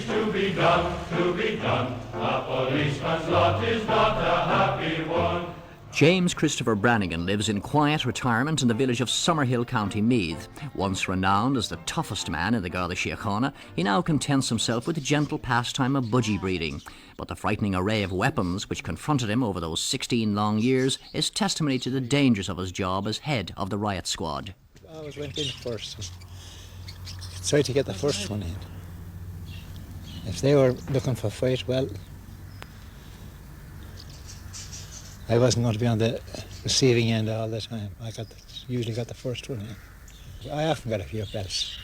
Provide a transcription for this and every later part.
to be done, to be done. A policeman's lot is not a happy one. James Christopher Branigan lives in quiet retirement in the village of Summerhill, County Meath. Once renowned as the toughest man in the Garda Síochána, he now contents himself with the gentle pastime of budgie breeding. But the frightening array of weapons which confronted him over those 16 long years is testimony to the dangers of his job as head of the riot squad. I always went in first. Tried to get the first one in. If they were looking for a fight, well, I wasn't going to be on the receiving end all the time. Usually got the first one in. I often got a few belts.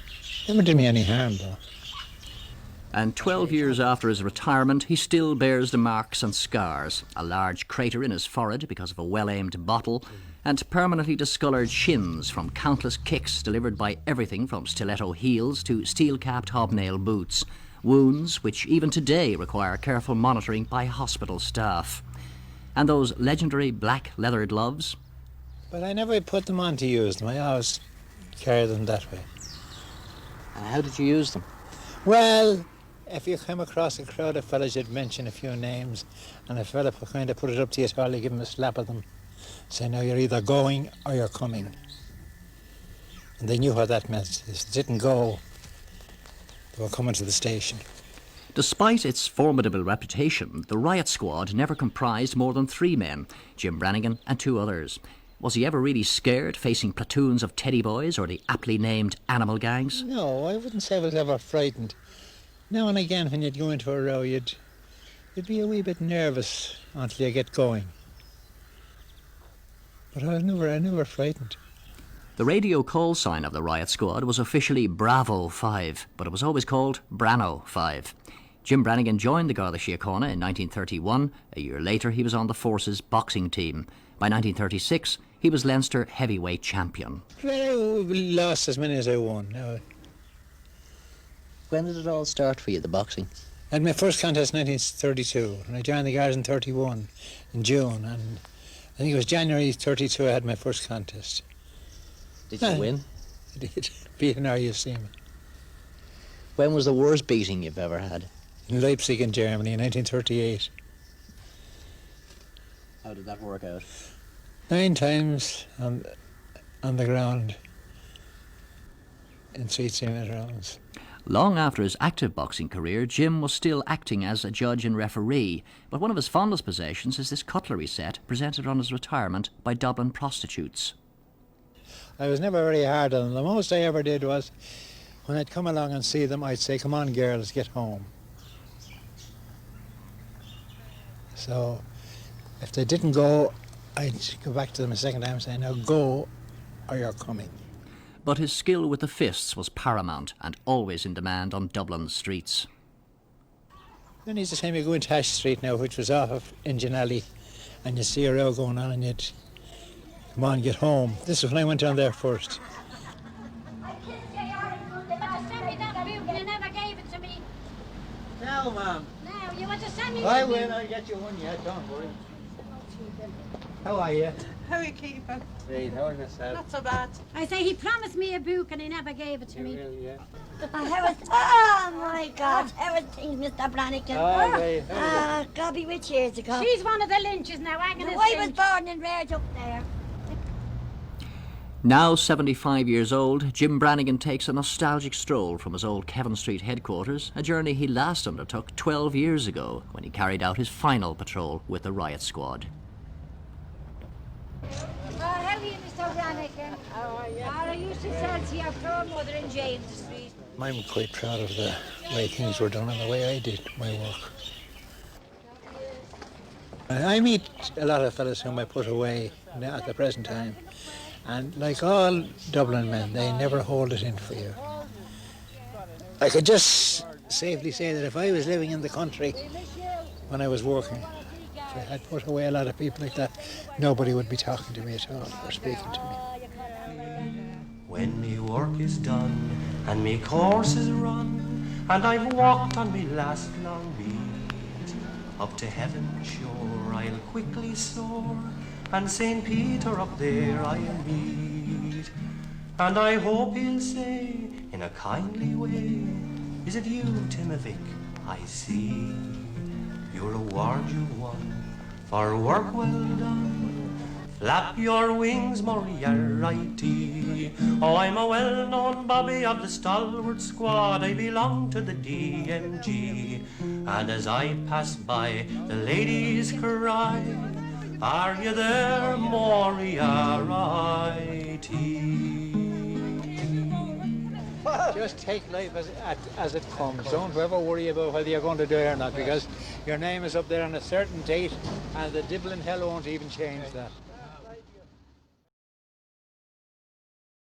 Never did me any harm, though. And 12 years after his retirement, he still bears the marks and scars. A large crater in his forehead because of a well-aimed bottle, and permanently discoloured shins from countless kicks delivered by everything from stiletto heels to steel-capped hobnail boots. Wounds which even today require careful monitoring by hospital staff. And those legendary black leather gloves? But I never put them on to use them. I always carry them that way. And how did you use them? Well, if you come across a crowd of fellas, you'd mention a few names, and a fella kind of put it up to you, so you give him a slap of them. Say, now you're either going or you're coming. And they knew what that meant. If they didn't go, they were coming to the station. Despite its formidable reputation, the riot squad never comprised more than 3 men, Jim Branigan and 2 others. Was he ever really scared, facing platoons of teddy boys or the aptly named animal gangs? No, I wouldn't say I was ever frightened. Now and again, when you'd go into a row, you'd be a wee bit nervous until you get going. But I was never frightened. The radio call sign of the riot squad was officially Bravo 5, but it was always called Brano 5. Jim Branigan joined the Garda Síochána in 1931. A year later, he was on the force's boxing team. By 1936, he was Leinster heavyweight champion. I lost as many as I won. No. When did it all start for you, the boxing? I had my first contest in 1932, and I joined the Guards in 31 in June, and I think it was January 32 I had my first contest. Did you win? I did. Beat an RUC. When was the worst beating you've ever had? In Leipzig in Germany in 1938. How did that work out? 9 times on the ground in 3 rounds. Long after his active boxing career, Jim was still acting as a judge and referee, but one of his fondest possessions is this cutlery set presented on his retirement by Dublin prostitutes. I was never very hard on them. The most I ever did was, when I'd come along and see them, I'd say, come on girls, get home. So if they didn't go, I'd go back to them a second time and say, now go or you're coming. But his skill with the fists was paramount and always in demand on Dublin's streets. Then it's the time you go into Ash Street now, which was off of Engine Alley, and you see a row going on and you'd come on, get home. This is when I went down there first. No, ma'am. No, you want to send me? I will, I'll get you one yet, don't worry. How are you? How are you keeping? Great, how are yourself? Not so bad. I say he promised me a book and he never gave it to me. Yeah. Oh my God, how are things, Mr. Branigan? Oh, God be which years ago. She's one of the lynches now, Agnes. I was born and reared up there. Now 75 years old, Jim Branigan takes a nostalgic stroll from his old Kevin Street headquarters, a journey he last undertook 12 years ago when he carried out his final patrol with the riot squad. How are you, Mr. Branigan? How are you? I used to sell to your poor mother in James Street. I'm quite proud of the way things were done and the way I did my work. I meet a lot of fellas whom I put away at the present time. And like all Dublin men, they never hold it in for you. I could just safely say that if I was living in the country when I was working, if I had put away a lot of people like that, nobody would be talking to me at all or speaking to me. When me work is done and me course is run and I've walked on me last long beat, up to heaven's shore I'll quickly soar, and St. Peter up there I'll meet. And I hope he'll say in a kindly way, is it you, Timovic, I see your award you've won for work well done. Flap your wings, Moriarty. Oh, I'm a well-known bobby of the stalwart squad. I belong to the DMG. And as I pass by, the ladies cry, are you there, Moriarty? Just take life as it comes. Don't ever worry about whether you're going to die or not, because your name is up there on a certain date, and the devil in hell won't even change that.